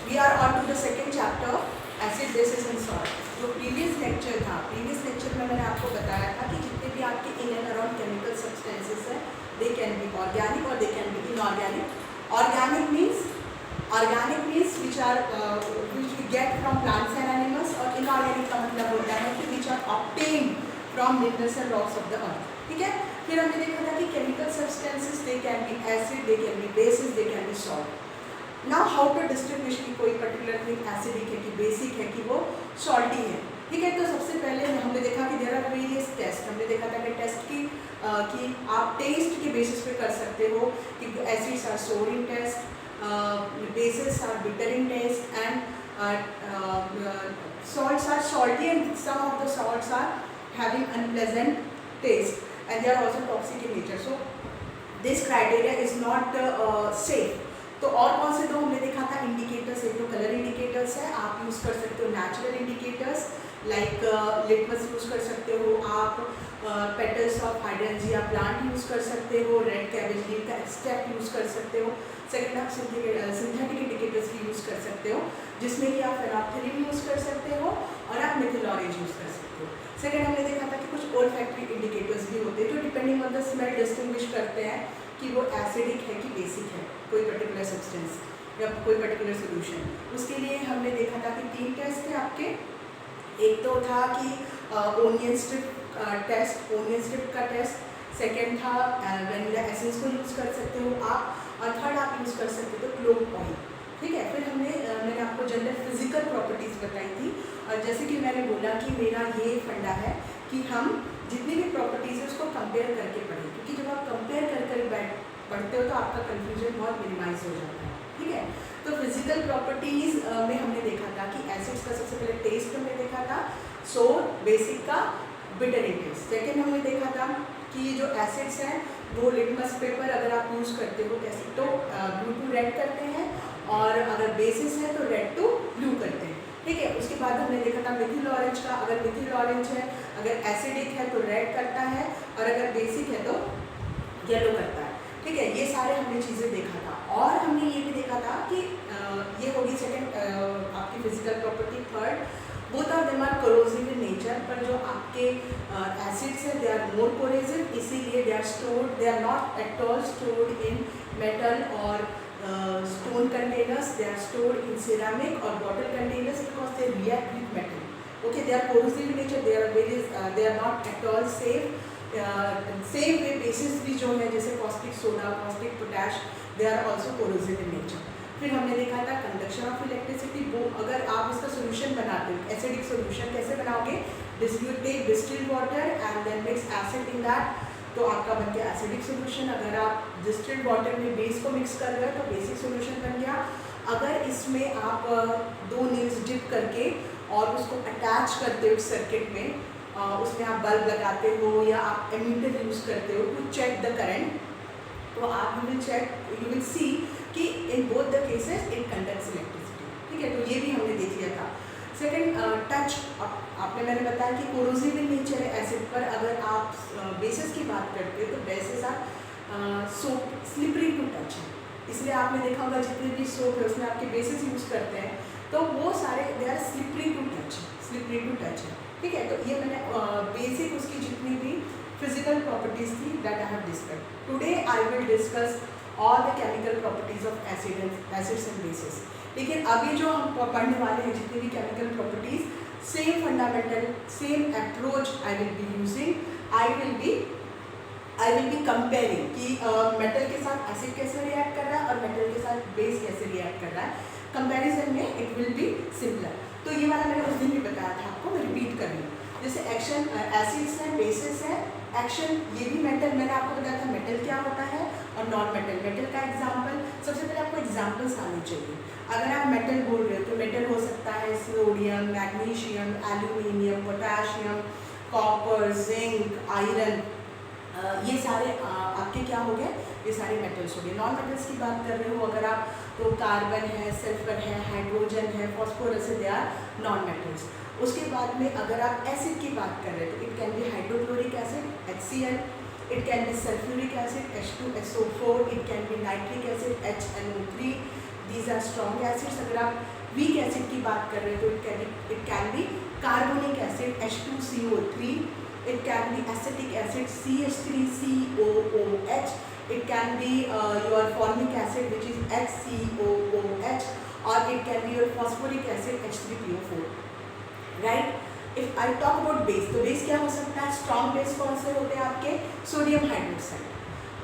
We are on to the second chapter acid bases and salt. जो previous lecture था, previous lecture में मैंने आपको बताया था कि जितने भी आपके in and around chemical substances हैं, दे कैन बी ऑर्गेनिक और they can be inorganic. Organic means which we get from plants and animals, और इनऑर्गेनिक का मतलब होता है कि which are obtained from minerals and rocks of the earth. ठीक है, फिर हमने देखा था कि chemical substances they can be acid, they can be bases, they can be salt. Now how to distinguish कि कोई पर्टिकुलर थिंग एसिडिक है कि बेसिक है कि वो सॉल्टी है। ठीक है, तो सबसे पहले हमने देखा कि देयर आर वेरियस टेस्ट। हमने देखा था कि टेस्ट की कि आप टेस्ट के बेसिस पे कर सकते हो कि acids are sour in taste, bases are bitter in taste, and salts are salty and some of the salts are having unpleasant taste and they are also toxic in nature. So this criteria is not safe. तो और कौन से दो हमने देखा था indicators? एक तो कलर इंडिकेटर्स है, आप यूज़ कर सकते हो natural indicators like litmus use कर सकते हो, आप petals of hydrangea plant use कर सकते हो, रेड कैबेज लीफ का एक्सट्रैक्ट यूज़ कर सकते हो। सेकेंड आप सिंथेटिक इंडिकेटर्स भी यूज़ कर सकते हो, जिसमें कि आप फेनोल्फथालीन यूज़ कर सकते हो और आप मेथिल ऑरेंज यूज़ कर सकते हो। सेकेंड हमने देखा था कि कुछ ओल्फैक्टरी इंडिकेटर्स भी होते हैं जो depending on the smell distinguish करते हैं कि वो एसिडिक है कि बेसिक है कोई पर्टिकुलर सब्सटेंस या कोई पर्टिकुलर सोल्यूशन। उसके लिए हमने देखा था कि 3 टेस्ट थे आपके। एक तो था कि onion strip test, onion strip का टेस्ट। सेकेंड था वैनिला एसेंस को यूज़ कर सकते हो आप, और थर्ड आप यूज़ कर सकते हो क्लोव ऑयल। ठीक है, फिर मैंने आपको जनरल फिजिकल प्रॉपर्टीज़ बताई थी, और जैसे कि मैंने बोला कि मेरा ये फंडा है कि हम जितनी भी प्रॉपर्टीज़ है उसको कंपेयर करके पढ़ें, क्योंकि जब आप कंपेयर कर पढ़ते हो तो आपका कन्फ्यूजन बहुत मिनिमाइज हो जाता है। ठीक है, तो फिजिकल प्रॉपर्टीज़ में हमने देखा था कि एसिड्स का सबसे पहले टेस्ट हमने देखा था, सोर, बेसिक का बिटर इन टेस्ट। सेकेंड हमने देखा था कि जो एसिड्स हैं वो लिटमस पेपर अगर आप यूज़ करते हो कैसे तो ब्लू टू रेड करते हैं, और अगर बेसिस है तो रेड टू ब्लू करते हैं। ठीक है, उसके बाद हमने देखा था मिथिल ऑरेंज का, अगर मिथिल ऑरेंज है अगर एसिडिक है तो रेड करता है, और अगर बेसिक है तो येलो करता है। ठीक है, ये सारे हमने चीज़ें देखा था, और हमने ये भी देखा था कि ये होगी सेकेंड आपकी physical property. Third, both of them are corrosive in nature, पर जो आपके एसिड्स हैं दे आर मोर कोरोसिव, इसीलिए they are stored, they are not at all stored in metal और stone containers, they are stored in ceramic or bottle containers because they react with metal. Okay, they are corrosive in nature, they are various, they are not at all safe. Same way bases भी जो है जैसे caustic soda, caustic potash, they are also corrosive in nature. फिर हमने देखा था conduction of electricity. वो अगर आप इसका सोल्यूशन बनाते हो, एसिडिक सोल्यूशन कैसे बनाओगे? You take distilled water and then mix acid in that, तो आपका बन गया एसिडिक सोल्यूशन। अगर आप डिस्टिल्ड वाटर में बेस को मिक्स कर रहे हो तो बेसिक सोल्यूशन बन गया। अगर इसमें आप 2 नील्स डिप करके और उसको अटैच करते हो सर्किट में, उसमें आप बल्ब लगाते हो या आप एमीटर यूज़ करते हो टू चेक द करंट, तो आप यू विल सी कि in both the cases it conducts electricity. ठीक है, तो ये भी हमने देख लिया था। Second, touch. आपने मैंने बताया कि कोरोसिव इन नेचर है एसिड, पर अगर आप बेसिस की बात करते हो तो बेसिस आप सोप स्लिपरी टू टच है, इसलिए आपने देखा होगा जितने भी सोप है उसमें आपके बेसिस यूज़ करते हैं तो वो सारे they are slippery to touch, slippery to touch है। ठीक है, तो ये मैंने बेसिक उसकी जितनी भी फिजिकल प्रॉपर्टीज़ थी that I have discussed. Today I will discuss all the chemical properties of acids and bases. लेकिन अभी जो हम पढ़ने वाले हैं जितनी भी chemical properties, same fundamental same approach I will be using. I will be comparing कि मेटल के साथ एसिड कैसे रिएक्ट कर रहा है और मेटल के साथ बेस कैसे रिएक्ट कर रहा है। कंपैरिजन में इट विल बी सिमिलर। तो ये वाला मैंने उस दिन भी बताया था आपको, मैं रिपीट कर रही हूँ। जैसे एक्शन एसिड्स है, बेसिस है, एक्शन ये भी मेटल, मैंने आपको बताया था मेटल क्या होता है और नॉन मेटल। मेटल का एग्जाम्पल, सबसे पहले आपको एग्जाम्पल्स आने चाहिए। अगर आप मेटल बोल रहे हो तो मेटल हो सकता है sodium, magnesium, aluminium, potassium, copper, zinc, iron, ये सारे आपके क्या हो गए, ये सारे मेटल्स हो गए। नॉन मेटल्स की बात कर रहे हो अगर आप तो कार्बन है, सल्फर है, हाइड्रोजन है, फॉस्फोरस है, दे आर नॉन मेटल्स। उसके बाद में अगर आप एसिड की बात कर रहे हो तो it can be hydrochloric acid HCl, it can be sulphuric acid H2SO4, it can be nitric acid HNO3, these are strong acids. अगर आप वीक एसिड की बात कर रहे हैं तो it can B carbonic acid H2CO3, it can be acetic acid CH3COOH, it can be your formic acid which is HCOOH, or it can be your phosphoric acid H3PO4, right? If I talk about base, तो base क्या हो सकता है? Strong base कौन से होते हैं आपके? Sodium hydroxide,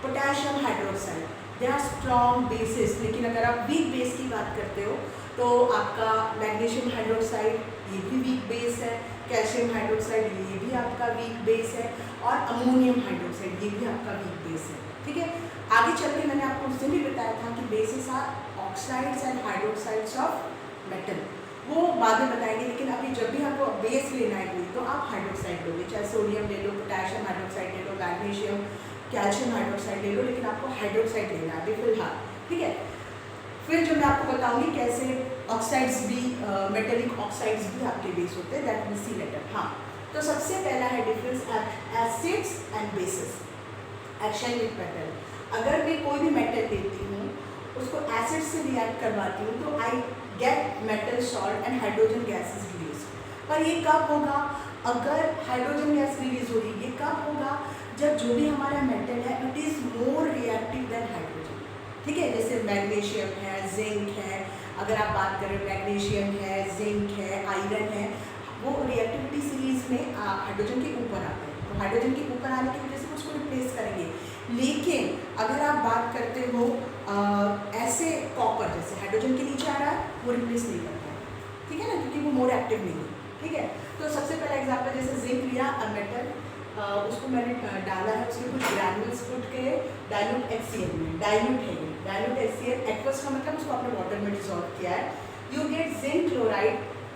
potassium hydroxide, they are strong bases. लेकिन अगर आप वीक बेस की बात करते हो तो आपका मैग्नीशियम हाइड्रोक्साइड ये भी वीक बेस है, कैल्शियम हाइड्रोक्साइड ये भी आपका वीक बेस है, और अमोनियम हाइड्रोक्साइड ये भी आपका वीक बेस है। ठीक है, आगे चल के मैंने आपको उस दिन भी बताया था कि bases are oxides and hydroxides of metal, वो बाद में बताएंगे। लेकिन अभी जब भी आपको बेस लेना है कोई तो आप हाइड्रोक्साइड लोगे, चाहे सोडियम ले लो, पोटेशियम हाइड्रोक्साइड ले लो, मैग्नीशियम, कैल्शियम हाइड्रोक्साइड ले लो, लेकिन आपको हाइड्रोक्साइड लेना है फिलहाल। ठीक है, फिर जो मैं आपको बताऊंगी कैसे ऑक्साइड्स भी मेटेलिक ऑक्साइड्स भी आपके बेस होते हैं, दैट विल सी लेटर। हाँ, तो सबसे पहला है difference acids and bases, action with metal. अगर मैं कोई भी मेटल लेती हूँ उसको एसिड से रिएक्ट करवाती हूँ तो I get metal salt and hydrogen gases release. पर ये कब होगा? अगर हाइड्रोजन गैस रिलीज हो रही, ये कब होगा? जब जो भी हमारा मेटल है it is more reactive than hydrogen. ठीक है, जैसे मैग्नीशियम है, जिंक है, अगर आप बात करें मैग्नीशियम है, जिंक है, आयरन है, वो रिएक्टिविटी सीरीज में हाइड्रोजन के ऊपर आते हैं, तो हाइड्रोजन के ऊपर आने की वजह से उसको रिप्लेस करेंगे। लेकिन अगर आप बात करते हो ऐसे कॉपर, जैसे हाइड्रोजन के नीचे आ रहा है, वो रिप्लेस नहीं करता है। ठीक है ना, क्योंकि वो मोर एक्टिव नहीं है। ठीक है, तो सबसे पहला एग्जाम्पल जैसे जिंक लिया, मेटल, उसको मैंने डाला है, उसके कुछ ग्रैन्यूल्स पुट के डाइल्यूट HCl में, डाइल्यूट है ये, डाइल्यूट HCl, एक्वस का मतलब उसको आपने वाटर में डिसॉल्व किया है, you get zinc chloride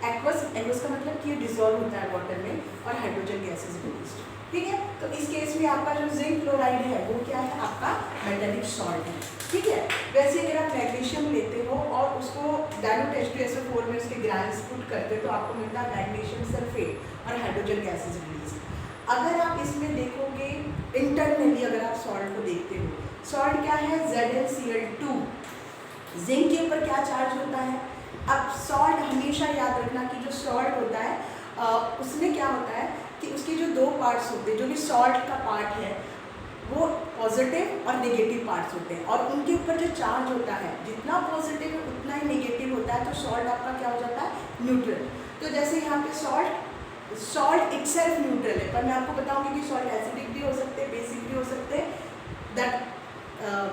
aqueous. Aqueous का मतलब कि ये डिसॉल्व होता है वाटर में और हाइड्रोजन गैस इज रिलीज्ड। ठीक है, तो इस केस में आपका जो जिंक क्लोराइड है वो क्या है? आपका मेटालिक सॉल्ट है। ठीक है, वैसे अगर आप मैग्नीशियम लेते हो और उसको डाइल्यूट H2SO4 में उसके ग्रैन्यूल्स पुट करते हो तो आपको मिलता है मैग्नीशियम सल्फेट और हाइड्रोजन गैस इज रिलीज। अगर आप इसमें देखोगे इंटरनली, अगर आप सॉल्ट को देखते हो, सॉल्ट क्या है? ZnCl2। जिंक के ऊपर क्या चार्ज होता है? अब सॉल्ट हमेशा याद रखना कि जो सॉल्ट होता है उसमें क्या होता है कि उसके जो दो पार्ट्स होते हैं, जो भी सॉल्ट का पार्ट है वो पॉजिटिव और नेगेटिव पार्ट्स होते हैं, और उनके ऊपर जो चार्ज होता है जितना पॉजिटिव है उतना ही नेगेटिव होता है, तो सॉल्ट आपका क्या हो जाता है? न्यूट्रल। तो जैसे यहाँ पे सॉल्ट इटसेल्फ न्यूट्रल है, पर मैं आपको बताऊंगी कि सॉल्ट एसिडिक भी हो सकते हैं, बेसिक भी हो सकते हैं, that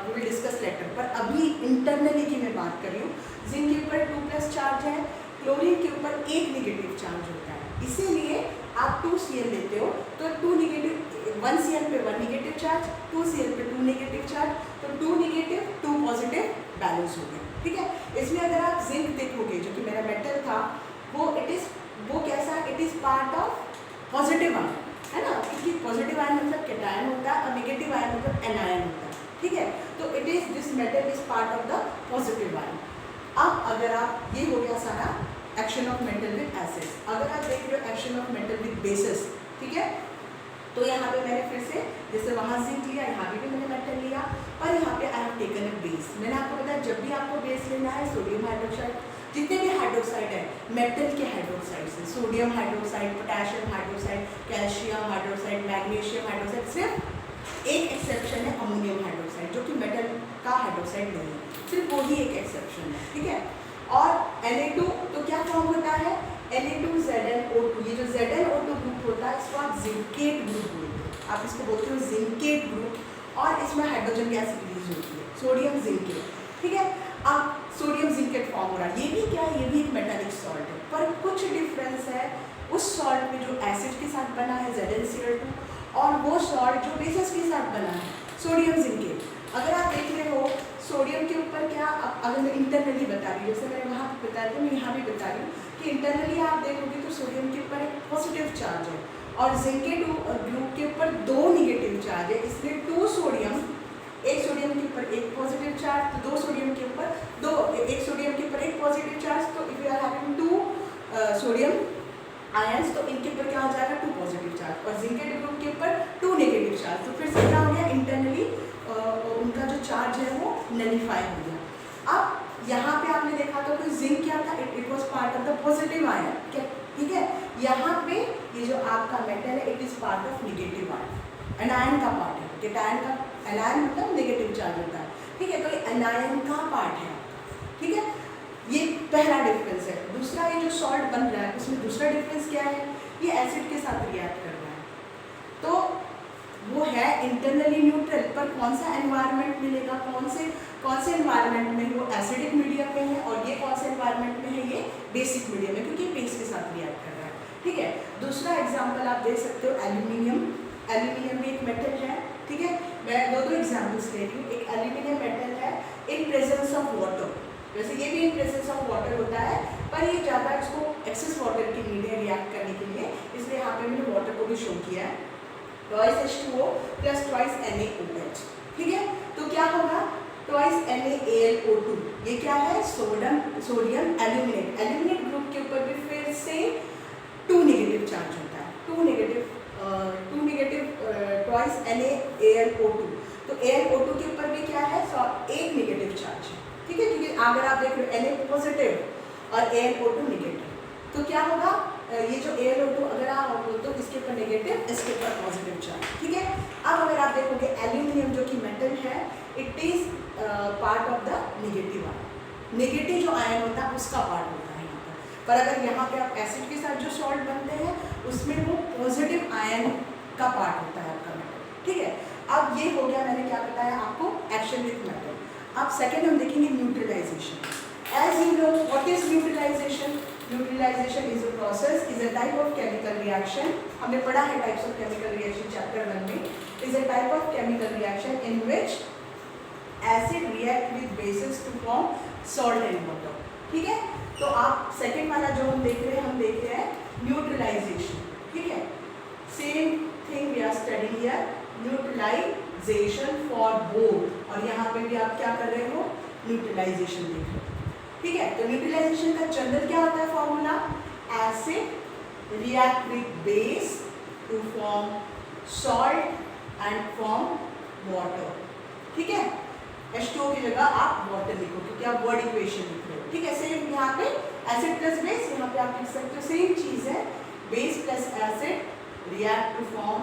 we will discuss later. पर अभी इंटरनली की मैं बात कर रही हूँ। जिंक के ऊपर 2+ चार्ज है, क्लोरीन के ऊपर 1 नेगेटिव चार्ज होता है, इसीलिए आप 2Cl लेते हो तो 1Cl पे 1 नेगेटिव चार्ज, 2Cl पे 2 नेगेटिव चार्ज, तो 2 नेगेटिव 2 पॉजिटिव बैलेंस हो गया। ठीक है, इसमें अगर आप जिंक देखोगे जो कि मेरा मेटल था, वो कैसा? It is part of positive ion, है ना, क्योंकि पॉजिटिव आयन मतलब कैटायन होता है और नेगेटिव आयन मतलब एनायन होता है। ठीक है, तो it is this metal is part of the positive ion. अब अगर आप, ये हो गया सारा action of metal with acids. अगर आप देख रहे हो action of metal with basis, ठीक है, तो यहाँ पे मैंने फिर से जैसे वहाँ जिंक लिया, यहाँ पे भी मैंने मेटल लिया, और यहाँ पे I have taken a base. मैंने आपको बताया जब भी आपको बेस लेना है, सोडियम हाइड्रोक्साइड, जितने भी हाइड्रोक्साइड है मेटल के हाइड्रोक्साइड से, sodium hydroxide, potassium hydroxide, calcium hydroxide, magnesium hydroxide, सिर्फ एक एक्सेप्शन है अमोनियम हाइड्रोक्साइड, जो कि मेटल का हाइड्रोक्साइड नहीं है, सिर्फ वो ही एक एक्सेप्शन है। ठीक है, और Na2 तो क्या फॉर्म होता है? Na2ZnO2। ये जो ZnO2 ग्रुप होता है इसको आप जिंकेट ग्रुप बोलते हो, आप इसको बोलते हो जिंकेट ग्रुप, और इसमें हाइड्रोजन गैस रिलीज होती है, सोडियम जिंकेट। ठीक है, अब सोडियम जिंकेट फॉर्म हो रहा है, ये भी क्या है? ये भी एक मेटालिक सॉल्ट है, पर कुछ डिफरेंस है उस सॉल्ट में जो एसिड के साथ बना है ZnCl2, और वो सॉल्ट जो बेसिस के साथ बना है सोडियम जिंकेट। अगर आप देख रहे हो सोडियम के ऊपर क्या, अगर मैं इंटरनली बता रही हूँ, जैसे मैंने वहाँ पे बता रही हूँ, मैं यहाँ भी बता रही हूँ कि इंटरनली आप देखोगे तो सोडियम के ऊपर एक पॉजिटिव चार्ज है और जिंकेट ग्रुप के ऊपर 2 नेगेटिव चार्ज है, इसलिए 2 सोडियम, एक सोडियम के ऊपर 1 पॉजिटिव चार्ज, तो 2 सोडियम के ऊपर 2, एक सोडियम के ऊपर 1 पॉजिटिव चार्ज, तो if you are having 2 sodium ions तो इनके ऊपर क्या हो जाएगा? 2 पॉजिटिव चार्ज, और जिंकेट ग्रुप के ऊपर 2 नेगेटिव चार्ज, तो फिर से क्या हो गया? इंटरनली उनका जो चार्ज है वो नलीफाई हो गया। अब यहाँ पे आपने देखा था कोई जिंक क्या था, it was part of the positive ion, ठीक है। यहाँ पे ये जो आपका मेटल है it is part of negative ion, anion का पार्ट है। कैटायन का, एनायन मतलब नेगेटिव चार्ज होता है, ठीक है। तो ये एनायन का पार्ट है, ठीक है। ये पहला डिफरेंस है। दूसरा, ये जो सॉल्ट बन रहा है उसमें दूसरा डिफरेंस क्या है, ये एसिड के साथ रिएक्ट कर रहा है, तो वो है इंटरनली न्यूट्रल। पर कौन सा एनवायरनमेंट मिलेगा, कौन से एनवायरनमेंट में, वो एसिडिक मीडियम में है, और ये कौन से एनवायरनमेंट में है, ये बेसिक मीडियम में, क्योंकि बेस के साथ रिएक्ट कर रहा है, ठीक है। दूसरा एग्जाम्पल आप देख सकते हो एल्यूमिनियम। एल्यूमिनियम भी एक मेटल है, ठीक है। मैं दो एग्जाम्पल्स ले रही हूँ। एक एल्यूमिनियम मेटल है इन प्रेजेंस ऑफ वाटर, वैसे ये भी इन प्रेजेंस ऑफ वाटर होता है, पर ये ज़्यादा इसको एक्सेस वाटर की नीड है रिएक्ट करने के लिए, इसलिए यहाँ पे मैंने वाटर को भी शो किया है। Twice H2O plus twice NaOH, ठीक है। तो क्या होगा, ट्वाइस NaAlO2, ये क्या है, सोडियम एल्यूमिनेट। एल्यूमिनेट ग्रुप के ऊपर भी फिर से 2 नेगेटिव चार्ज होता है, 2 नेगेटिव ट्वाइस NaAlO2। तो AlO2 के ऊपर भी क्या है, एक नेगेटिव चार्ज है, ठीक है। क्योंकि अगर आप देख रहे हो Na पॉजिटिव और AlO2 नेगेटिव, तो क्या होगा, ये जो AlO2 अगर आप हो तो इसके ऊपर नेगेटिव, इसके ऊपर पॉजिटिव चार्ज, ठीक है। अब अगर आप देखोगे एल्यूमिनियम जो कि मेटल है, it is part of the negative ion. Negative जो आयन होता है उसका पार्ट होता है यहाँ पर अगर यहाँ पे आप एसिड के साथ जो सॉल्ट बनते हैं उसमें वो पॉजिटिव आयन का पार्ट होता है आपका मेटल, ठीक है। अब ये हो गया, मैंने क्या बताया आपको, एक्शन विथ मेटल। अब सेकेंड हम देखेंगे neutralisation. As you know what is neutralisation. Neutralisation is a process, is a type of chemical reaction. हमने पढ़ा है types of chemical reaction chapter 1 में। Is a type of chemical reaction in which acid react with bases to form salt and water, ठीक है। तो आप second वाला जो हम देख रहे हैं न्यूट्रलाइजेशन, ठीक है। Same thing we are studying here, neutralisation for both, और यहाँ पे भी आप क्या कर रहे हो, न्यूट्रलाइजेशन देख रहे हो, ठीक है। तो न्यूट्रलाइजेशन का जनरल क्या होता है formula, acid react with base to form salt and form water, ठीक है। H2O की जगह आप वाटर लिखो क्योंकि आप वर्ड इक्वेशन लिख रहे हो, ठीक है। सेम यहाँ पे एसिड प्लस बेस, यहाँ पे आप लिख सकते हो सेम चीज है, base plus acid react to form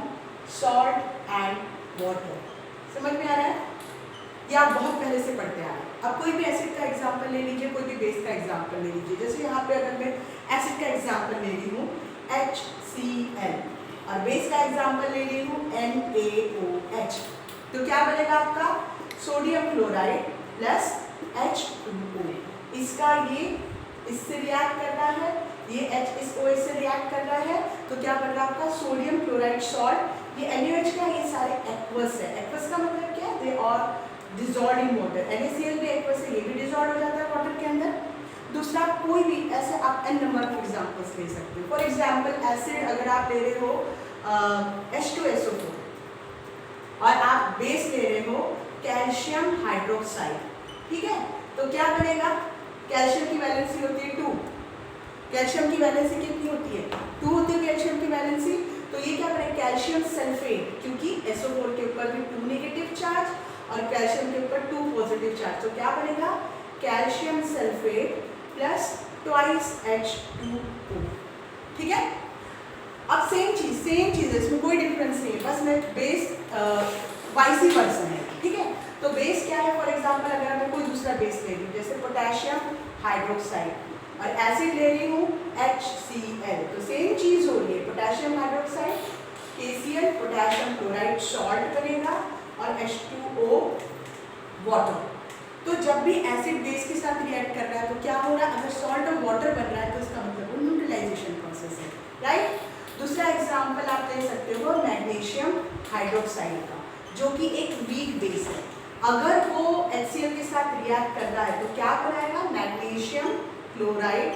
salt and water. समझ में आ रहा है, ये आप बहुत पहले से पढ़ते आ रहे हैं। अब कोई भी एसिड का एग्जांपल ले लीजिए, कोई भी बेस का एग्जांपल ले लीजिए। जैसे यहाँ पे अगर मैं एसिड का एग्जांपल ले रही हूँ HCl और बेस का एग्जांपल ले रही हूँ NaOH, तो क्या बनेगा आपका, सोडियम क्लोराइड प्लस H2O। इसका ये इससे रिएक्ट कर रहा है, ये H इस OH से रिएक्ट कर रहा है, तो क्या बन रहा है आपका सोडियम क्लोराइड सॉल्ट। ये NaOH का, ये सारे एक्वस है। एक्वस का मतलब क्या है, they are dissolve in water. NaCl भी एक्वस है, ये भी डिजॉल्व हो जाता है वाटर के अंदर। दूसरा, कोई भी ऐसे आप n नंबर ऑफ एग्जांपल्स ले सकते हो। फॉर एग्जांपल एसिड अगर आप ले रहे हो H2SO4 और आप बेस ले रहे हो कैल्शियम हाइड्रोक्साइड, ठीक है। तो क्या बनेगा, कैल्शियम की वैलेंसी होती है 2, कैल्शियम की वैलेंसी कितनी होती है, 2 होती है कैल्शियम की वैलेंसी। तो ये क्या बनेगा, कैल्शियम सल्फेट, क्योंकि SO4 के ऊपर भी 2 नेगेटिव चार्ज और कैल्शियम के ऊपर 2 पॉजिटिव चार्ज, तो क्या बनेगा, calcium sulphate plus twice H2O, ठीक है। अब सेम चीज है, इसमें कोई डिफरेंस नहीं है, बस मैं बेस वाइसी वर्सन है, ठीक है। तो बेस क्या है, फॉर एग्जांपल अगर मैं कोई दूसरा बेस ले रही हूँ जैसे पोटेशियम हाइड्रोक्साइड और एसिड ले रही हूँ HCl, तो सेम चीज हो रही है, potassium hydroxide KCl potassium chloride salt बनेगा और H2O वाटर। तो जब भी एसिड बेस के साथ रिएक्ट कर रहा है तो क्या हो रहा है, अगर सॉल्ट और वाटर बन रहा है तो इसका मतलब वो न्यूट्रलाइजेशन प्रोसेस है, राइट। दूसरा एग्जांपल आप ले सकते हो मैग्नीशियम हाइड्रोक्साइड का, जो कि एक वीक बेस है। अगर वो HCl के साथ रिएक्ट कर रहा है तो क्या बनाएगा, magnesium chloride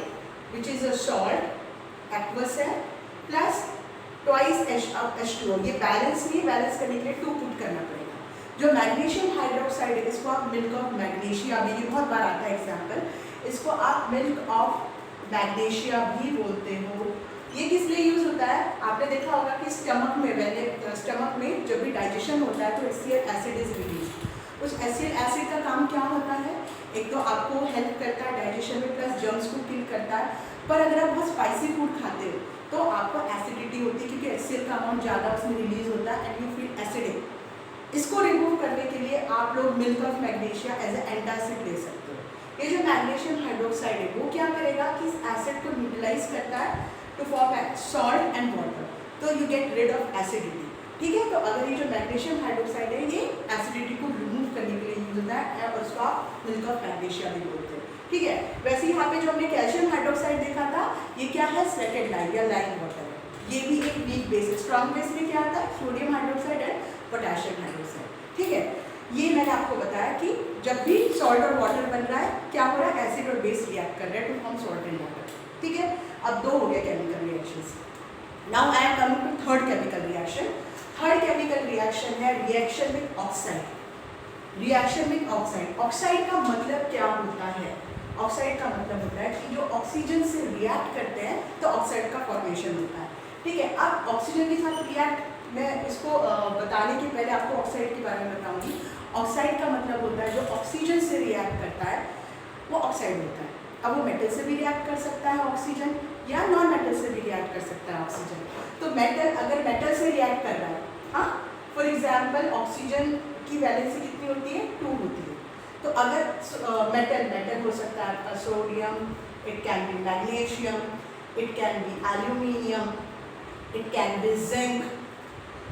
which is a salt aqueous है प्लस ट्वाइस H2O। ये बैलेंस नहीं, बैलेंस करने के लिए 2 पुट करना पड़ेगा। जो मैग्नीशियम हाइड्रोक्साइड है इसको आप मिल्क ऑफ मैग्नीशिया भी, ये बहुत बार आता है एग्जाम्पल, इसको आप मिल्क ऑफ मैग्नीशिया भी बोलते हो। ये किस लिए यूज होता है, आपने देखा होगा कि स्टमक में जब भी डाइजेशन होता है तो HCl एसिड इज रिलीज। उस HCl एसिड का काम क्या होता है, एक तो आपको हेल्प करता है डाइजेशन में, प्लस जर्म्स को किल करता है। पर अगर आप बहुत स्पाइसी फूड खाते हो तो आपको एसिडिटी होती है, क्योंकि HCl का अमाउंट ज़्यादा उसमें रिलीज होता है एंड यू फील एसिडिक। इसको रिमूव करने के लिए आप लोग milk of magnesia as a antacid ले सकते हो। ये जो मैग्नीशियम हाइड्रोक्साइड है वो क्या करेगा कि इस एसिड को न्यूट्रलाइज करता है to form salt and water, तो you get rid of acidity. ठीक है, तो अगर ये जो मैग्नीशियम हाइड्रोक्साइड है ये एसिडिटी को रिमूव करने के लिए यूज होता है और उसको आप मिल्क ऑफ मैग्नीशिया भी बोलते हैं। ठीक है, वैसे यहाँ पे जो हमने कैल्शियम हाइड्रोक्साइड देखा था ये क्या है, स्लेटेड लाइम या लाइम वाटर है। ये भी एक वीक बेस है। स्ट्रॉन्ग बेस में क्या आता है, sodium hydroxide and potassium hydroxide. ठीक है, ये मैंने आपको बताया कि जब भी सॉल्ट और वाटर बन रहा है क्या हो रहा है, एसिड और बेस रिएक्ट कर रहे हैं to form salt and water. ठीक है, अब दो हो गया chemical reactions. Now I am coming to third chemical reaction. Third chemical reaction है reaction with oxide. Reaction with oxide, oxide का मतलब क्या होता है, ऑक्साइड का मतलब होता है कि जो ऑक्सीजन से रिएक्ट करते हैं तो ऑक्साइड का फॉर्मेशन होता है। ठीक है, अब ऑक्सीजन के साथ रिएक्ट, मैं इसको बताने के पहले आपको ऑक्साइड के बारे में बताऊंगी। ऑक्साइड का मतलब होता है जो ऑक्सीजन से रिएक्ट करता है वो ऑक्साइड होता है। अब वो मेटल से भी रिएक्ट कर सकता है ऑक्सीजन, या नॉन मेटल से भी रिएक्ट कर सकता है ऑक्सीजन। तो मेटल, अगर मेटल से रिएक्ट कर रहा है, हाँ, फॉर एग्जाम्पल ऑक्सीजन की वैलेंसी कितनी होती है, 2 होती है। तो अगर मेटल हो सकता है sodium, it can B magnesium, it can B aluminium, it can B zinc,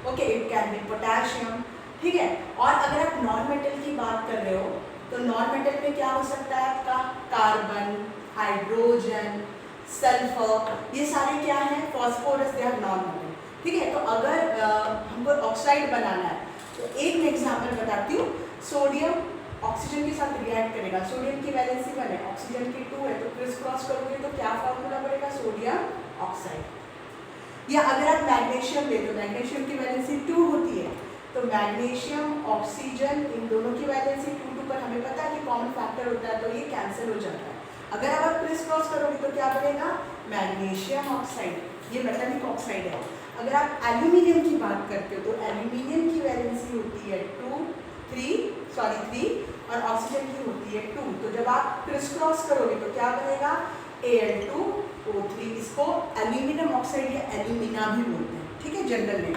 okay, it can B potassium. ठीक है, और अगर आप नॉन मेटल की बात कर रहे हो तो नॉन मेटल में क्या हो सकता है आपका, कार्बन, हाइड्रोजन, सल्फर, ये सारे क्या हैं, phosphorus, they are non metal. ठीक है, तो अगर हमको ऑक्साइड बनाना है तो एक मैं एग्जाम्पल बताती हूँ। सोडियम ऑक्सीजन के साथ रिएक्ट करेगा, सोडियम की वैलेंसी 1 है, ऑक्सीजन की 2 है, तो क्रिस क्रॉस करोगे तो क्या फॉर्मूला बनेगा, सोडियम ऑक्साइड। या अगर आप मैग्नीशियम ले तो मैग्नीशियम की वैलेंसी 2 होती है, तो मैग्नीशियम, ऑक्सीजन, इन दोनों की वैलेंसी 2 पर हमें पता है कि कॉमन फैक्टर होता है, तो ये कैंसिल हो जाता है। अगर आप क्रिस क्रॉस करोगे तो क्या बनेगा, मैग्नीशियम ऑक्साइड, ये मेटालिक ऑक्साइड है। अगर आप एल्यूमिनियम की बात करते हो तो एल्यूमिनियम की वैलेंसी होती है 3 और ऑक्सीजन की होती है 2। तो जब आप क्रिस क्रॉस करोगे तो क्या बनेगा, Al2O3। इसको एल्यूमिनियम ऑक्साइड या एल्यूमिना भी बोलते हैं। ठीक है, जनरल में।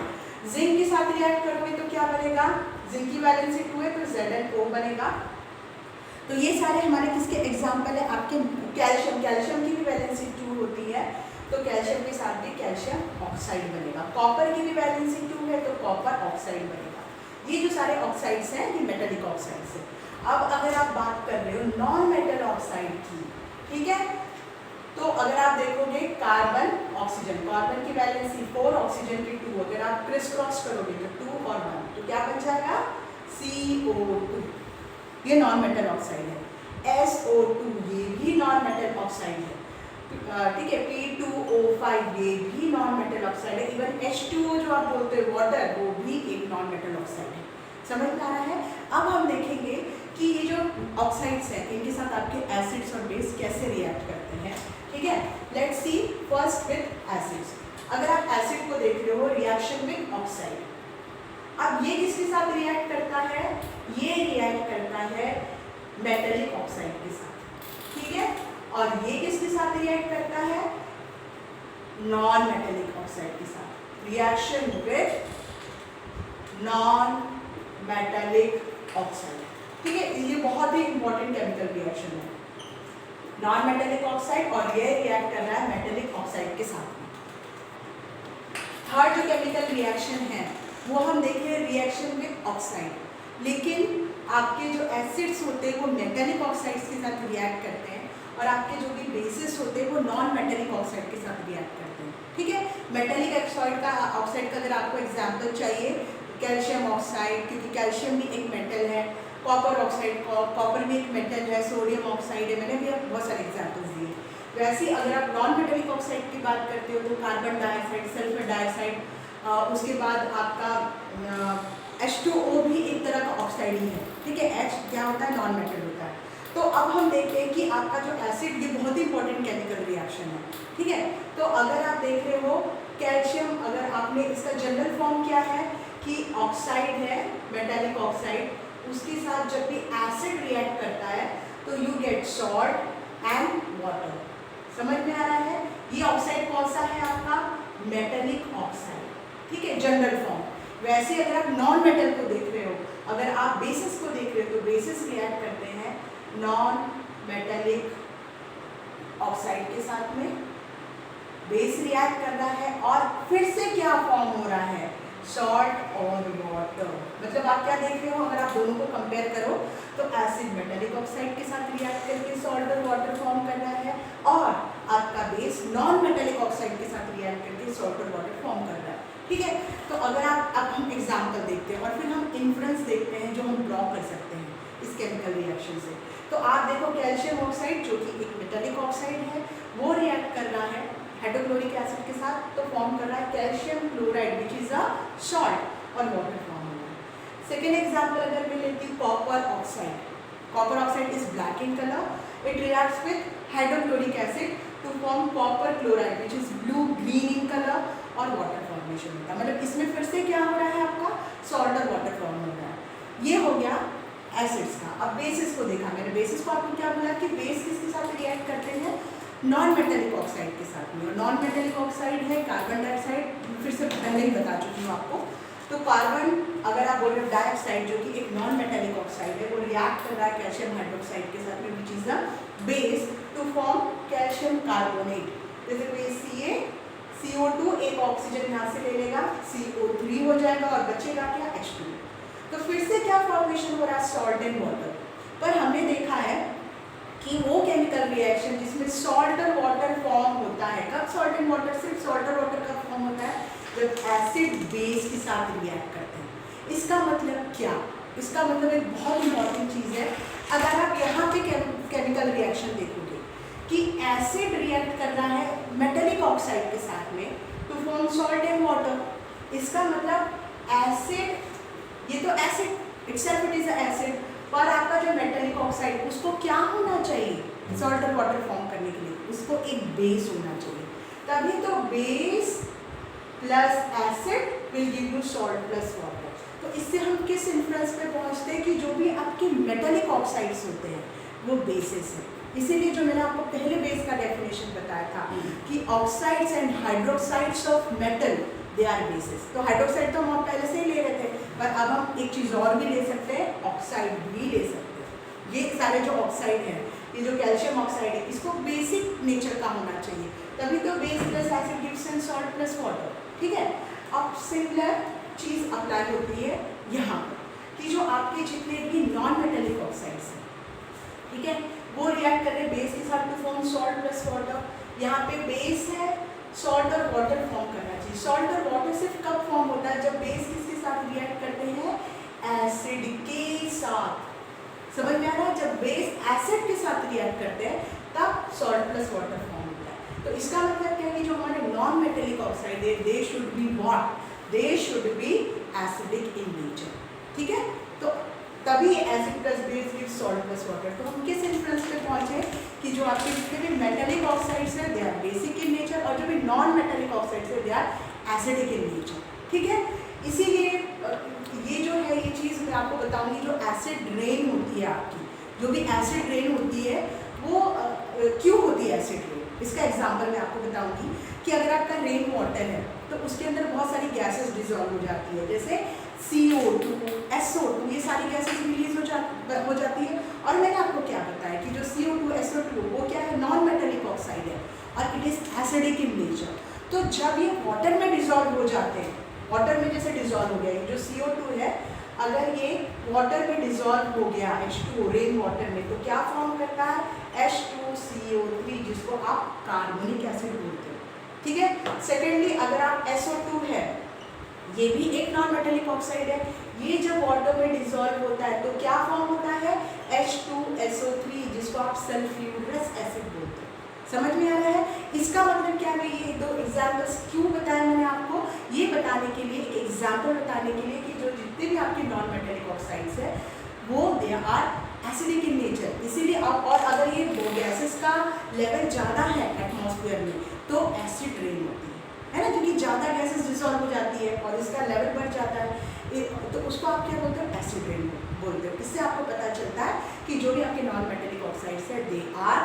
जिंक के साथ रिएक्ट करोगे तो क्या बनेगा, जिंक की वैलेंसी 2 है तो ZnO बनेगा। तो ये सारे हमारे किसके एग्जाम्पल है, आपके कैल्शियम, कैल्शियम की भी वैलेंसी 2 होती है तो कैल्शियम के साथ भी कैल्शियम ऑक्साइड बनेगा। कॉपर की भी वैलेंसी 2 है तो कॉपर ऑक्साइड बनेगा। ये जो सारे ऑक्साइड्स हैं ये मेटालिक ऑक्साइड्स हैं। अब अगर आप बात कर रहे हो नॉन मेटल ऑक्साइड की, ठीक है, तो अगर आप देखोगे कार्बन, ऑक्सीजन, कार्बन की वैलेंसी 4, ऑक्सीजन की 2, अगर आप क्रिस क्रॉस करोगे तो 2 और 1 तो क्या बन जाएगा, CO2। ये नॉन मेटल ऑक्साइड है। SO2 ये भी नॉन मेटल ऑक्साइड है। ठीक है, P2O5 ये भी नॉन मेटल ऑक्साइड है। इवन H2O जो आप बोलते हो वाटर, वो भी एक नॉन मेटल ऑक्साइड है। समझ में आ रहा है। अब हम देखेंगे कि ये जो ऑक्साइड्स हैं इनके साथ आपके एसिड्स और बेस कैसे रिएक्ट करते हैं। ठीक है, let's see first with acids. अगर आप एसिड को देख रहे हो, रिएक्शन विद ऑक्साइड, अब ये किसके साथ रिएक्ट करता है, ये रिएक्ट करता है मेटालिक ऑक्साइड के साथ। ठीक है, और ये किसके साथ रिएक्ट करता है, नॉन मेटालिक ऑक्साइड के साथ। Reaction with non metallic oxide. ठीक है, ये बहुत ही इंपॉर्टेंट केमिकल रिएक्शन है। नॉन मेटालिक ऑक्साइड और ये रिएक्ट कर रहा है मेटालिक ऑक्साइड के साथ में। थर्ड जो केमिकल रिएक्शन है वो हम देखें रिएक्शन विद ऑक्साइड। लेकिन आपके जो एसिड्स होते हैं वो मेटालिक ऑक्साइड्स के साथ रिएक्ट करते हैं और आपके जो भी बेसिस होते हैं वो नॉन मेटालिक ऑक्साइड के साथ रिएक्ट करते हैं। ठीक है, मेटालिक ऑक्साइड का अगर आपको एग्जाम्पल चाहिए, कैल्शियम ऑक्साइड, क्योंकि कैल्शियम भी एक मेटल है। कॉपर ऑक्साइड, कॉपर भी एक मेटल है। सोडियम ऑक्साइड है, मैंने भी आप बहुत सारे एग्जाम्पल्स दिए। वैसे ही अगर आप नॉन मेटालिक ऑक्साइड की बात करते हो तो कार्बन डाइऑक्साइड, सल्फर डाइऑक्साइड, उसके बाद आपका H2O भी एक तरह का ऑक्साइड ही है। ठीक है, H क्या होता है, नॉन मेटल होता है। तो अब हम देखते हैं कि आपका जो एसिड, ये बहुत ही इंपॉर्टेंट केमिकल रिएक्शन है। ठीक है, तो अगर आप देख रहे हो कैल्शियम, अगर आपने इसका जनरल फॉर्म क्या है कि ऑक्साइड है, मेटालिक ऑक्साइड, उसके साथ जब भी एसिड रिएक्ट करता है तो you gate salt and water. समझ में आ रहा है? ये ऑक्साइड कौन सा है आपका? मेटेलिक ऑक्साइड, ठीक है, जनरल फॉर्म। वैसे अगर आप नॉन मेटल को देख रहे हो, अगर आप बेसिस को देख रहे हो, तो बेसिस रिएक्ट करते हैं नॉन मेटेलिक ऑक्साइड के साथ में। बेस रिएक्ट कर रहा है और फिर से क्या फॉर्म हो रहा है? सॉल्ट और वाटर। मतलब आप क्या देख रहे हो, अगर आप दोनों को कंपेयर करो तो एसिड मेटेलिक ऑक्साइड के साथ रिएक्ट करके सॉल्ट और वाटर फॉर्म कर रहा है, और आपका बेस नॉन मेटेलिक ऑक्साइड के साथ रिएक्ट करके सॉल्ट और वाटर फॉर्म कर रहा है, ठीक है। तो अगर आप अब हम एग्जाम्पल देखते हैं और फिर हम इन्फ्रेंस देखते हैं जो हम ड्रॉ कर सकते हैं इस केमिकल रिएक्शन से। तो आप देखो कैल्शियम ऑक्साइड जो कि एक मेटेलिक ऑक्साइड है, वो रिएक्ट कर रहा है हाइड्रोक्लोरिक एसिड के साथ, तो फॉर्म कर रहा है calcium chloride which is a salt, और वाटर फॉर्म हो रहा है। सेकेंड एग्जाम्पल अगर मैं लेती हूँ copper oxide. Copper oxide is black in colour, it reacts with hydrochloric acid to form copper chloride which is blue green in colour, और water formation होता है। मतलब इसमें फिर से क्या हो रहा है आपका? सॉल्ट और वाटर फॉर्म हो रहा है। ये हो गया एसिड्स का। अब बेसिस को देखा मैंने, बेसिस को आपको क्या बोला कि बेस किसके साथ रिएक्ट करते हैं? नॉन मेटेलिक ऑक्साइड के साथ में। और नॉन मेटेलिक ऑक्साइड है कार्बन डाइऑक्साइड, फिर से पहले ही बता चुकी हूँ आपको। तो कार्बन, अगर आप बोल रहे हो डाइऑक्साइड जो कि एक नॉन मेटेलिक ऑक्साइड है, वो रिएक्ट कर रहा है कैल्शियम हाइड्रोक्साइड के साथ में which is the base to form calcium carbonate. जैसे कोई CO2 एक ऑक्सीजन यहाँ से ले लेगा, CO3 हो जाएगा और बचेगा क्या? H2। तो फिर से क्या फॉर्मेशन हो रहा है? Salt and water. पर हमने देखा है कि वो केमिकल रिएक्शन जिसमें सॉल्ट और वाटर फॉर्म होता है, कब सॉल्ट एंड वाटर? सिर्फ सॉल्ट और वाटर का फॉर्म होता है जब एसिड बेस के साथ रिएक्ट करते हैं। इसका मतलब क्या? इसका मतलब एक बहुत इंपॉर्टेंट चीज़ है। अगर आप यहाँ पे केमिकल रिएक्शन देखोगे कि एसिड रिएक्ट कर रहा है मेटेलिक ऑक्साइड के साथ में to form salt and water, इसका मतलब एसिड, ये तो acid itself it is acid, पर आपका जो मेटेलिक ऑक्साइड उसको क्या होना चाहिए सॉल्ट और वाटर फॉर्म करने के लिए? उसको एक बेस होना चाहिए। तभी तो base plus acid will give you salt plus water. तो इससे हम किस इन्फ्रेंस पे पहुंचते हैं कि जो भी आपके मेटेलिक ऑक्साइड्स होते हैं वो बेसिस है। इसीलिए जो मैंने आपको पहले बेस का डेफिनेशन बताया था कि oxides and hydroxides of metal they are bases. तो हाइड्रोक्साइड तो हम पहले से ही ले रहे थे, पर अब हम एक चीज़ और भी ले सकते हैं, ऑक्साइड भी ले सकते हैं। ये सारे जो ऑक्साइड हैं, ये जो कैल्शियम ऑक्साइड है, इसको बेसिक नेचर का होना चाहिए, तभी तो base plus acid gives and salt plus water, ठीक है। अब सिमिलर चीज़ अप्लाई होती है यहाँ पर कि जो आपके जितने भी नॉन मेटेलिक ऑक्साइड्स हैं, ठीक है, वो रिएक्ट कर रहे हैं बेस के साथ to form salt plus water. यहाँ पे बेस है, सॉल्ट और वाटर फॉर्म करना चाहिए। सॉल्ट और वाटर सिर्फ कब फॉर्म होता है? जब बेस किसके साथ रिएक्ट करते हैं? एसिड के साथ। समझ में आ रहा है? जब बेस एसिड के साथ रिएक्ट करते हैं तब सॉल्ट प्लस वाटर फॉर्म होता है। तो इसका मतलब क्या है कि जो हमारे नॉन मेटेलिक ऑक्साइड है, they should be what? They should be acidic in nature, ठीक है। तो तभी acid plus base give salt plus water. तो हम किस इन्फ्रेंस पे पहुंचे कि जो आपके जितने भी मेटेलिक ऑक्साइड्स हैं they are basic in nature, और जो भी नॉन मेटेलिक ऑक्साइड्स हैं they are acidic in nature, ठीक है। इसीलिए ये जो है ये चीज़ मैं आपको बताऊंगी, जो एसिड रेन होती है आपकी, जो भी एसिड रेन होती है वो क्यों होती है एसिड रेन? इसका एग्जाम्पल मैं आपको बताऊंगी कि अगर आपका रेन वाटर है तो उसके अंदर बहुत सारी गैसेस डिजॉल्व हो जाती है, जैसे CO2, SO2, ये सारी गैसेस रिलीज हो जाती है। और मैंने आपको क्या बताया कि जो CO2, SO2 वो क्या है? नॉन मेटेलिक ऑक्साइड है और it is acidic in nature. तो जब ये वाटर में डिजॉल्व हो जाते हैं, वाटर में जैसे डिजॉल्व हो गया ये जो CO2 है, अगर ये वाटर में डिजॉल्व हो गया H2 रेन वाटर में, तो क्या फॉर्म करता है? H2CO3, जिसको आप कार्बोनिक एसिड बोलते हो, ठीक है। सेकेंडली अगर आप SO2 है, ये भी एक नॉन मेटेलिक ऑक्साइड है, ये जब वाटर में डिजॉल्व होता है तो क्या फॉर्म होता है? H2SO3, जिसको आप सल्फ्यूरस एसिड बोलते हैं। समझ में आ रहा है? इसका मतलब क्या है? ये दो एग्जाम्पल्स क्यों बताया मैंने आपको? ये बताने के लिए, एग्जाम्पल बताने के लिए कि जो जितने भी आपके नॉन मेटेलिक ऑक्साइड्स है वो they are acidic in nature. इसीलिए आप, और अगर ये गैसेस का लेवल ज़्यादा है एटमॉस्फेयर में तो एसिड रेन होती है ना, क्योंकि ज़्यादा गैसेस डिसॉल्व हो जाती है और इसका लेवल बढ़ जाता है, तो उसको आप क्या बोलते हो? एसिड रेन बोलते हो। इससे आपको पता चलता है कि जो भी आपके नॉन मेटेलिक ऑक्साइड्स है they are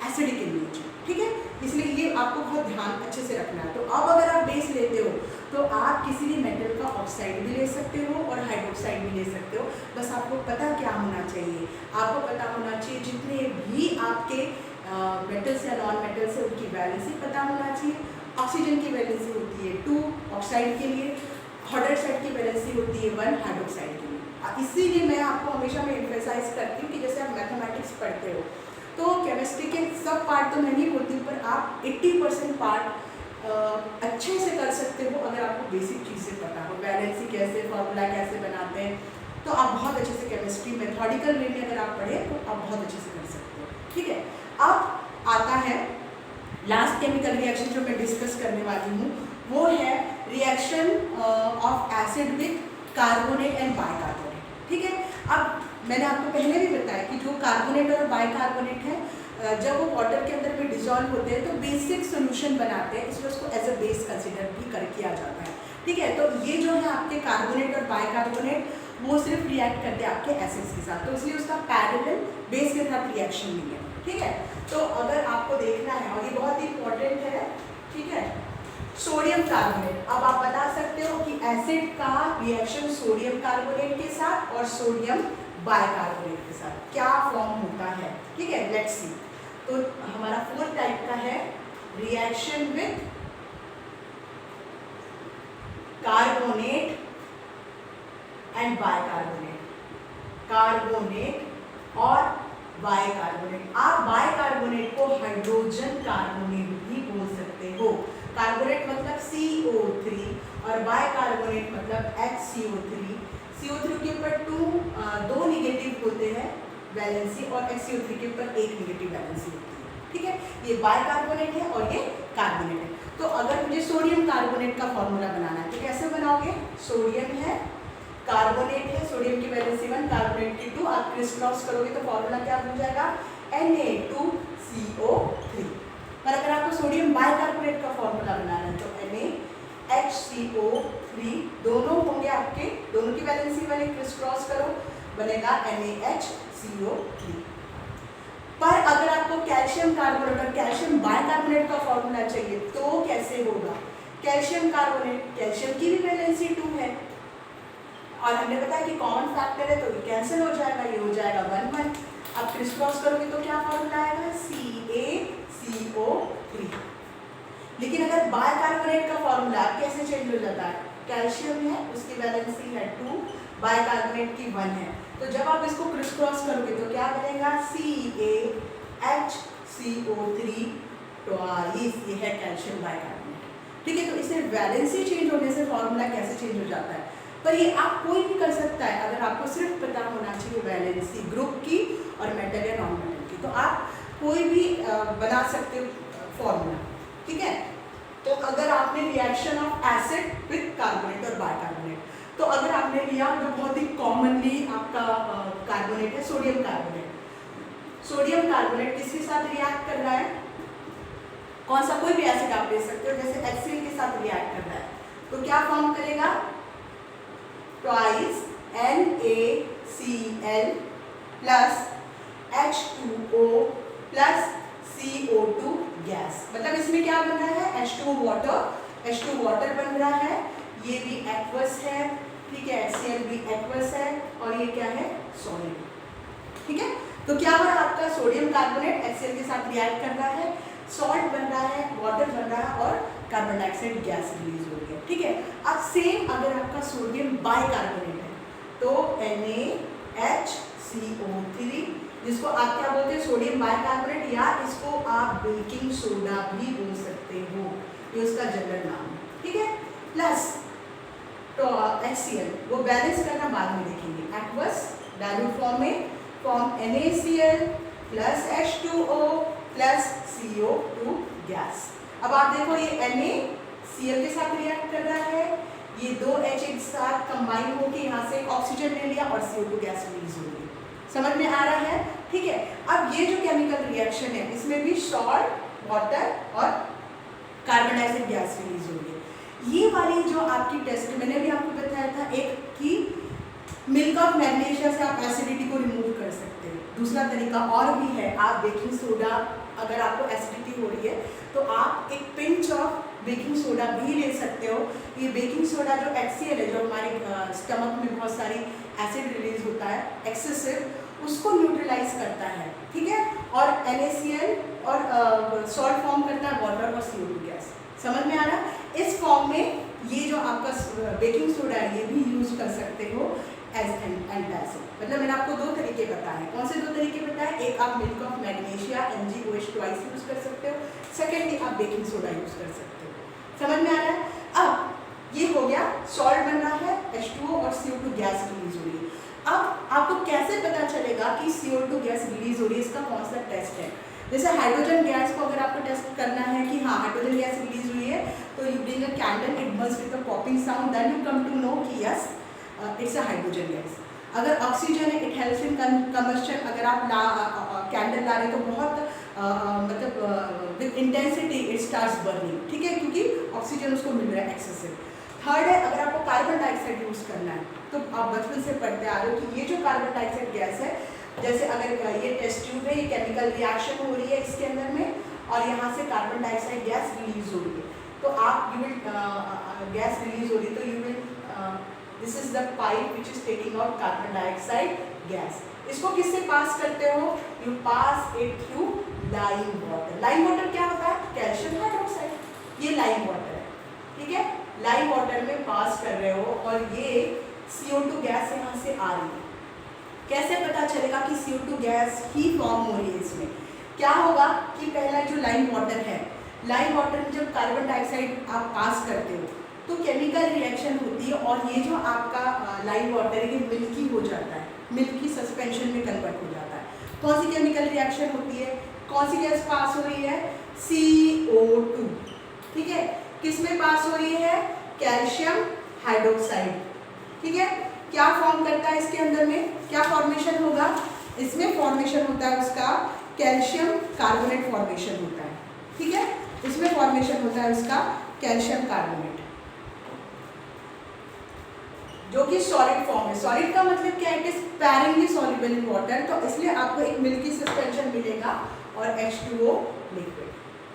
acidic in nature, ठीक है। इसलिए ये आपको बहुत ध्यान अच्छे से रखना है। तो अब अगर आप बेस लेते हो तो आप किसी भी मेटल का ऑक्साइड भी ले सकते हो और हाइड्रोक्साइड भी ले सकते हो। बस आपको पता क्या होना चाहिए, आपको पता होना चाहिए जितने भी आपके मेटल्स या नॉन मेटल्स है उनकी वैलेंसी पता होना चाहिए। ऑक्सीजन की वैलेंसी होती है 2 ऑक्साइड के लिए, हाइड्रोक्साइड की वैलेंसी होती है 1 हाइड्रोक्साइड के लिए। इसीलिए मैं आपको हमेशा मैं एम्फेसाइज करती हूँ कि जैसे आप मैथमेटिक्स पढ़ते हो तो केमिस्ट्री के सब पार्ट तो मैं नहीं बोलती पर आप 80% पार्ट अच्छे से कर सकते हो अगर आपको बेसिक चीज़ें पता हो, वैलेंसी कैसे, फार्मूला कैसे बनाते हैं, तो आप बहुत अच्छे से केमिस्ट्री मेथोडिकल वे में अगर आप पढ़ें तो आप बहुत अच्छे से कर सकते हो, ठीक है। अब आता है लास्ट केमिकल रिएक्शन जो मैं डिस्कस करने वाली हूँ, वो है reaction of acid with carbonate and bicarbonate, ठीक है। अब मैंने आपको पहले भी बताया कि जो कार्बोनेट और बाइकार्बोनेट है जब वो वाटर के अंदर में डिजॉल्व होते हैं तो बेसिक सोल्यूशन बनाते हैं, इसलिए उसको एज अ बेस कंसिडर भी किया जाता है, ठीक है। तो ये जो है आपके कार्बोनेट और बाइकार्बोनेट वो सिर्फ रिएक्ट करते हैं आपके एसिड्स के साथ, तो इसलिए उसका पैरेलल बेस के साथ रिएक्शन नहीं है, ठीक है। तो अगर आपको देखना है और ये बहुत ही इंपॉर्टेंट है, ठीक है, सोडियम कार्बोनेट। अब आप बता सकते हो कि एसिड का रिएक्शन सोडियम कार्बोनेट के साथ और सोडियम बाइकार्बोनेट के साथ क्या फॉर्म होता है, ठीक है, लेट्स सी। तो हमारा 4th टाइप का है reaction with carbonate and bicarbonate, carbonate और बाइकार्बोनेट। आप बाइकार्बोनेट को हाइड्रोजन कार्बोनेट भी बोल सकते हो। कार्बोनेट मतलब CO3 और बाइकार्बोनेट मतलब HCO3। CO3 के ऊपर 2 निगेटिव होते हैं वैलेंसी और HCO3 के ऊपर 1 निगेटिव वैलेंसी होती है, ठीक है। ये बाइकार्बोनेट है और ये कार्बोनेट है। तो अगर मुझे सोडियम कार्बोनेट का फॉर्मूला बनाना है तो कैसे बनाओगे, सोडियम है, कार्बोनेट है, सोडियम की वैलेंसी 1, कार्बोनेट की 2, आप क्रिस क्रॉस करोगे तो फॉर्मूला क्या बन जाएगा, Na2CO3। पर अगर आपको सोडियम बाइकार्बोनेट का फॉर्मूला बनाना है तो NaHCO3 दोनों होंगे आपके, दोनों की वैलेंसी वाले क्रिस क्रॉस करो बनेगा NaHCO3। पर अगर आपको कैल्शियम कार्बोनेट और कैल्शियम बाइकार्बोनेट का फॉर्मूला चाहिए तो कैसे होगा, कैल्शियम कार्बोनेट, कैल्शियम की भी वैलेंसी 2 है और हमने बताया कि कॉमन फैक्टर है तो ये कैंसिल हो जाएगा, ये हो जाएगा 1 1। अब क्रिस क्रॉस करोगे तो क्या फॉर्मूला आएगा, CaCO3। लेकिन अगर बाइकार्बोनेट का फॉर्मूला कैसे चेंज हो जाता है, कैल्शियम है उसकी वैलेंसी है 2, बाइकार्बोनेट की 1 है, तो जब आप इसको क्रिस क्रॉस करोगे तो क्या बनेगा, CaHCO3 ट्वाइस, ये है कैल्शियम बाइकार्बोनेट, ठीक है। तो इसे वैलेंसी चेंज होने से फॉर्मूला कैसे चेंज हो जाता है, पर ये आप कोई भी कर सकता है अगर आपको सिर्फ पता होना चाहिए वैलेंसी ग्रुप की और मेटल या नॉन मेटल की, तो आप कोई भी बना सकते हो फॉर्मूला, ठीक है। तो अगर आपने reaction of acid with carbonate और बाइकार्बोनेट, तो अगर आपने लिया जो बहुत ही कॉमनली आपका कार्बोनेट है सोडियम कार्बोनेट, सोडियम कार्बोनेट किसके साथ रिएक्ट कर रहा है, कौन सा कोई भी एसिड आप ले सकते हो, जैसे HCl के साथ रिएक्ट कर रहा है तो क्या फॉर्म करेगा, twice NaCl plus H2O plus CO2 gas. मतलब इसमें क्या बन रहा है, H2 वाटर बन रहा है, ये भी एक्वस है, ठीक है, HCl भी एक्वस है और ये क्या है, सॉलिड, ठीक है। तो क्या हो रहा है, आपका सोडियम कार्बोनेट HCl के साथ रिएक्ट कर रहा है, सॉल्ट बन रहा है, वाटर बन रहा है और कार्बन डाइऑक्साइड गैस रिलीज हो रही है, ठीक है। अब सेम अगर आपका सोडियम बाइकार्बोनेट है तो NaHCO3, जिसको आप क्या बोलते हैं, सोडियम बाइकार्बोनेट, या इसको आप बेकिंग सोडा भी बोल सकते हो, ये उसका जनरल नाम है, ठीक है, प्लस तो HCl वो बैलेंस करना बाद में देखेंगे, एक्वस डाइल्यूट फॉर्म में form NaCl plus H2O plus CO2 gas. अब आप देखो ये NaCl के साथ रिएक्ट कर रहा है, ये 2 H एक साथ कंबाइन होकर यहाँ से ऑक्सीजन ले लिया और CO2 गैस रिलीज हो गई, समझ में आ रहा है, ठीक है। अब ये जो केमिकल रिएक्शन है इसमें भी सॉल्ट, वाटर और कार्बन डाइऑक्साइड गैस रिलीज हो गई। ये वाली जो आपकी टेस्ट मैंने भी आपको बताया था एक कि मिल्क ऑफ मैग्नीशिया से आप एसिडिटी को रिमूव कर सकते हो, दूसरा तरीका और भी है, आप बेकिंग सोडा, अगर आपको एसिडिटी हो रही है तो आप एक पिंच ऑफ बेकिंग सोडा भी ले सकते हो। ये बेकिंग सोडा जो HCl है, जो हमारे स्टमक में बहुत सारी एसिड रिलीज होता है एक्सेसिव, उसको न्यूट्रलाइज करता है, ठीक है। और NaCl और सॉल्ट फॉर्म करता है वाटर और CO2 गैस। समझ में आ रहा है? इस फॉर्म में ये जो आपका बेकिंग सोडा है ये भी यूज कर सकते हो एज एंटासिड। मतलब मैंने आपको दो तरीके बताए हैं। कौन से दो तरीके बताए? एक आप milk of magnesia MgOH2 use कर सकते हो, सेकेंडली आप बेकिंग सोडा यूज कर सकते हो। समझ में आ रहा है? अब ये हो गया, सॉल्ट बन रहा है, H2O और CO2 गैस रिलीज हो रही है। अब आपको कैसे पता चलेगा कि CO2 गैस रिलीज हो रही है? इसका कौन सा टेस्ट है? जैसे हाइड्रोजन गैस को अगर आपको टेस्ट करना है कि हाँ हाइड्रोजन गैस रिलीज हुई है, तो you bring a candle, it burns with a popping sound, then you come to know कि yes it's a hydrogen gas. अगर ऑक्सीजन है, इट हेल्प्स इन कंबस्शन। अगर आप कैंडल ला रहे तो बहुत मतलब with intensity it starts burning, ठीक है, क्योंकि ऑक्सीजन उसको मिल रहा है एक्सेसिव। थर्ड है, अगर आपको कार्बन डाइऑक्साइड यूज करना है, तो आप बचपन से पढ़ते आ रहे हो कि ये जो कार्बन डाइऑक्साइड गैस है, जैसे अगर ये टेस्ट ट्यूब है, ये केमिकल रिएक्शन हो रही है इसके अंदर में, और यहाँ से कार्बन डाइऑक्साइड गैस रिलीज हो रही है, तो आप यू विल गैस रिलीज हो रही है तो you will this is the pipe which is taking out carbon dioxide gas. इसको किससे पास करते हो? You pass it through lime water. Lime water क्या होता है? Calcium hydroxide. ये लाइम वाटर है, ठीक है, लाइम वाटर में पास कर रहे हो और ये CO2 गैस यहाँ से आ रही है। कैसे पता चलेगा कि CO2 गैस ही फॉर्म हो रही है? इसमें क्या होगा कि पहला जो लाइम वाटर है, लाइम वाटर में जब कार्बन डाइऑक्साइड आप पास करते हो तो केमिकल रिएक्शन होती है और ये जो आपका लाइम वाटर है ये मिल्की हो जाता है, मिल्की सस्पेंशन में कन्वर्ट हो जाता है। कौन सी केमिकल रिएक्शन होती है? कौन सी गैस पास हो रही है? CO2, ठीक है। किस में पास हो रही है? कैल्शियम हाइड्रोक्साइड, ठीक है। क्या फॉर्म करता है इसके अंदर में? क्या फॉर्मेशन होगा इसमें? फॉर्मेशन होता है उसका कैल्शियम कार्बोनेट फॉर्मेशन होता है, ठीक है। इसमें फॉर्मेशन होता है उसका कैल्शियम कार्बोनेट, जो कि सॉलिड फॉर्म है। सॉलिड का मतलब क्या है? It is sparingly soluble in water, तो इसलिए आपको एक मिल्की सस्पेंशन मिलेगा और H2O लिक्विड,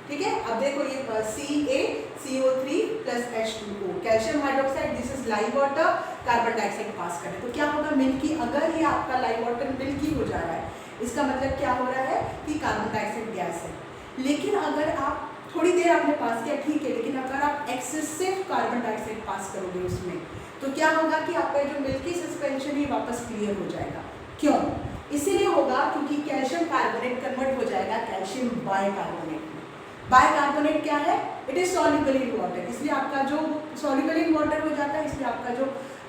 ठीक है। अब देखो ये CaCO3 plus H2O, calcium hydroxide, this is lime water, carbon dioxide pass करें तो क्या होगा? मिल्की। अगर ये आपका लाइम वाटर मिल्की हो जा रहा है, इसका मतलब क्या हो रहा है कि कार्बन डाइऑक्साइड गैस है। लेकिन अगर आप थोड़ी देर आपने पास किया, ठीक है, लेकिन अगर आप एक्सेसिव कार्बन डाइऑक्साइड पास करोगे उसमें, तो क्या होगा कि आपका जो मिल्की सस्पेंशन है वापस क्लियर हो जाएगा। क्यों? इसीलिए होगा क्योंकि कैल्शियम कार्बोनेट कन्वर्ट हो जाएगा कैल्शियम बाइकार्बोनेट में। बाइकार्बोनेट क्या है? It is soluble in water, इसलिए आपका जो सॉल्युबल इन वाटर हो जाता है, इसलिए आपका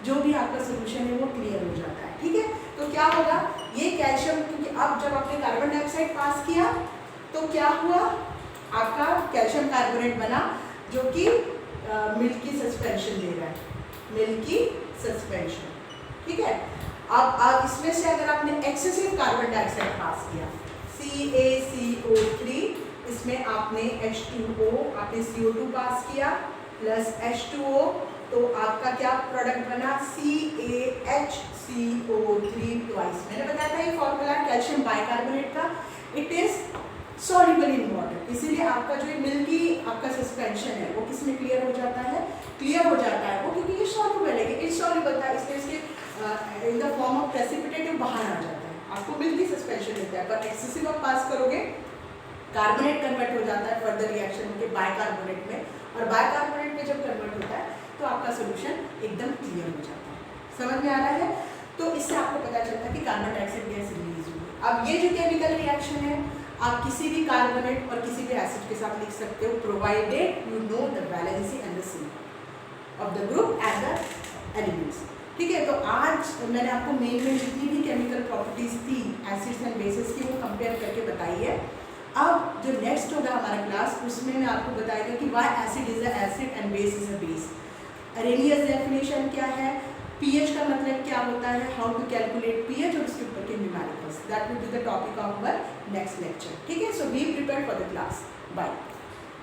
जो भी आपका सोल्यूशन है वो क्लियर हो जाता है, ठीक है। तो क्या होगा? ये कैल्शियम, क्योंकि अब जब आपने कार्बन डाइऑक्साइड पास किया तो क्या हुआ? आपका कैल्शियम कार्बोनेट बना, जो कि मिल्की सस्पेंशन दे रहा है, मिल्की सस्पेंशन, ठीक है। अब इसमें से अगर आपने एक्सेसिव कार्बन डाइऑक्साइड पास किया, CaCO3, इसमेमें आपने H2O, आपने CO2 पास किया प्लस H2O, तो आपका क्या प्रोडक्ट बना? CaHCO3 twice. मैंने बताया था ये फॉर्मूला कैल्शियम बाइकार्बोनेट का, it is soluble in water, इसीलिए आपका जो मिल्की आपका सस्पेंशन है वो किसमें क्लियर हो जाता है? क्लियर हो जाता है वो, क्योंकि ये सॉल्युबल है, इनसॉल्युबल था, इसलिए इसके in the form of precipitate बाहर आ जाता है, आपको मिल्की सस्पेंशन मिलता है। पर एक्सेसिव आप पास करोगे, कार्बोनेट कन्वर्ट हो जाता है फर्दर रिएक्शन के बाइकार्बोनेट में, और बाइकार्बोनेट में जब कन्वर्ट होता है तो आपका सोल्यूशन एकदम क्लियर हो जाता है। समझ में आ रहा है? तो इससे आपको पता चलता है कि कार्बन डाइऑक्साइड गैस रिलीज हुई। अब ये जो केमिकल रिएक्शन है आप किसी भी कार्बोनेट और किसी भी एसिड के साथ लिख सकते हो, provided you know the valency and the symbol of the group and the elements, ठीक है। तो आज मैंने आपको मेन में जितनी भी केमिकल प्रॉपर्टीज थी एसिड्स एंड बेसिस की वो कंपेयर करके बताई है। अब जो नेक्स्ट होगा हमारा क्लास, उसमें मैं आपको बताएगा कि why acid is a acid and base is a base, Arrhenius definition क्या है, pH का मतलब क्या होता है, हाउ टू कैलकुलेट pH और उसके ऊपर के numericals, that will be the topic of our next lecture, ठीक है। So be prepared for the class, bye.